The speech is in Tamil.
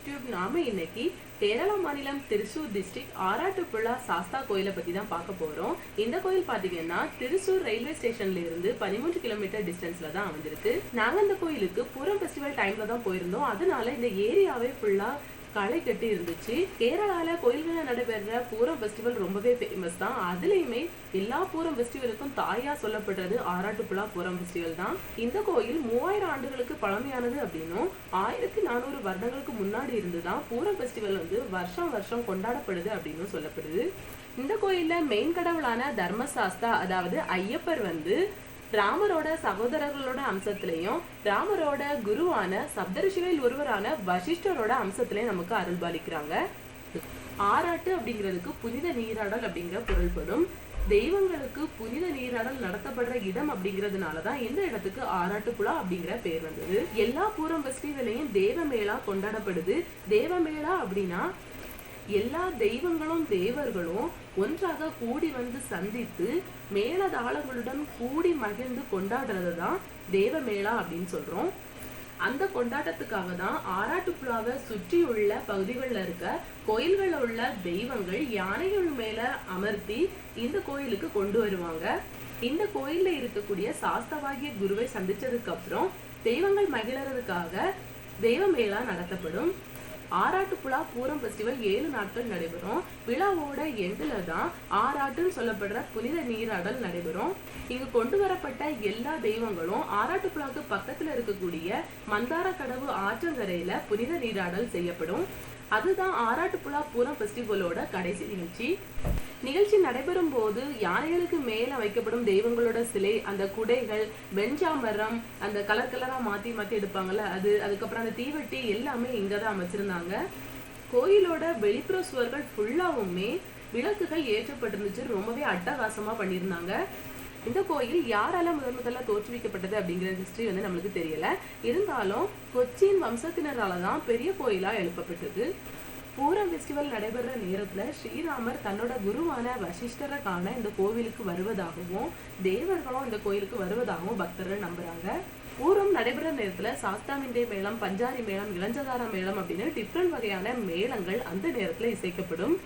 டியூப் நாம இன்னைக்கு கேரளா மாநிலம் திருசூர் டிஸ்ட்ரிக்ட் ஆராட்டுப்புழா சாஸ்தா கோயிலை பத்தி தான் பார்க்க போறோம். இந்த கோயில் பாத்தீங்கன்னா திருசூர் ரயில்வே ஸ்டேஷன்ல இருந்து 13 கிலோமீட்டர் டிஸ்டன்ஸ்ல தான் அமைஞ்சிருக்கு. நாங்க இந்த கோயிலுக்கு பூரம் ஃபெஸ்டிவல் டைம்ல தான் போயிருந்தோம். அதனால இந்த ஏரியாவே ஃபுல்லா களை கட்டி இருந்துச்சு. கேரளால கோயில்கள நடைபெற பூரம் ஃபெஸ்டிவல் ரொம்பவே ஃபேமஸ் தான். அதுலயுமே எல்லா பூரம் ஃபெஸ்டிவலுக்கும் தாயா சொல்லப்படுறது ஆராட்டுப்புழா பூரம் ஃபெஸ்டிவல் தான். இந்த கோயில் 3000 ஆண்டுகளுக்கு பழமையானது அப்படின்னும் 1400 வருடங்களுக்கு முன்னாடி இருந்துதான் பூரம் ஃபெஸ்டிவல் வருஷம் வருஷம் கொண்டாடப்படுது அப்படின்னு சொல்லப்படுது. இந்த கோயில்ல மெயின் கடவுளான தர்மசாஸ்தா அதாவது ஐயப்பர் ராமரோட சகோதரர்களோட அம்சத்திலையும் ராமரோட குருவான சப்தரிஷிகளில் ஒருவரான வசிஷ்டரோட அம்சத்திலையும் நமக்கு அருள்பாலிக்கிறாங்க. ஆராட்டு அப்படிங்கிறதுக்கு புனித நீராடல் அப்படிங்கிற பொருள்படும். தெய்வங்களுக்கு புனித நீராடல் நடத்தப்படுற இடம் அப்படிங்கிறதுனாலதான் இந்த இடத்துக்கு ஆராட்டுப்புழா அப்படிங்கிற பேர் வந்தது. எல்லா பூரம் ஃபெஸ்டிவலையும் தேவமேளா கொண்டாடப்படுது. தேவமேளா அப்படின்னா எல்லா தெய்வங்களும் தேவர்களும் ஒன்றாக கூடி சந்தித்து மேளதாளங்களுடன் கூடி மகிழ்ந்து கொண்டாடுறது தான் தேவமேளா அப்படின்னு சொல்றோம். அந்த கொண்டாட்டத்துக்காக தான் ஆராட்டுப்புழாவை சுற்றியுள்ள பகுதிகளில் இருக்க கோயில்களில் உள்ள தெய்வங்கள் யானைகள் மேல அமர்த்தி இந்த கோயிலுக்கு கொண்டு வருவாங்க. இந்த கோயில்ல இருக்கக்கூடிய சாஸ்தாவாகிய குருவை சந்திச்சதுக்கு அப்புறம் தெய்வங்கள் மகிழறதுக்காக தெய்வமேளா நடத்தப்படும். ஆராட்டுப்புழா பூரம் ஃபெஸ்டிவல் 7 நாட்கள் நடைபெறும். விழாவோட எண்டுல தான் ஆராட்டுன்னு சொல்லப்படுற புனித நீராடல் நடைபெறும். இங்கு கொண்டு வரப்பட்ட எல்லா தெய்வங்களும் ஆராட்டுப்புழாக்கு பக்கத்துல இருக்கக்கூடிய மந்தார கடவு ஆற்றங்கரையில புனித நீராடல் செய்யப்படும். அதுதான் ஆராட்டுப்புழா பூரம் ஃபெஸ்டிவலோட கடைசி நிகழ்ச்சி நடைபெறும் போது யானைகளுக்கு மேல வைக்கப்படும் தெய்வங்களோட சிலை, அந்த குடைகள், வெஞ்சாமரம், அந்த கலரா மாத்தி எடுப்பாங்கல்ல அதுக்கப்புறம் அந்த தீவெட்டி எல்லாமே இங்கதான் அமைச்சிருந்தாங்க. கோயிலோட வெளிப்புற சுவர்கள் ஃபுல்லாவுமே விளக்குகள் ஏற்றப்பட்டிருந்துச்சு. ரொம்பவே அட்டகாசமா பண்ணியிருந்தாங்க. இந்த கோயில் யாரால முதல்ல தோற்றுவிக்கப்பட்டது அப்படிங்கிற ஹிஸ்டரி நம்மளுக்கு தெரியல. இருந்தாலும் கொச்சின் வம்சத்தினராலதான் பெரிய கோயிலா எழுப்பப்பட்டது. பூரம் ஃபெஸ்டிவல் நடைபெற நேரத்துல ஸ்ரீராமர் தன்னோட குருவான வசிஷ்டரை காண இந்த கோவிலுக்கு வருவதாகவும் தேவர்களும் இந்த கோயிலுக்கு வருவதாகவும் பக்தர்கள் நம்புறாங்க. பூரம் நடைபெற நேரத்துல சாஸ்தாமிண்டை மேளம், பஞ்சாரி மேளம், இளஞ்சதார மேளம் அப்படின்னு டிஃப்ரெண்ட் வகையான மேளங்கள் அந்த நேரத்துல இசைக்கப்படும்.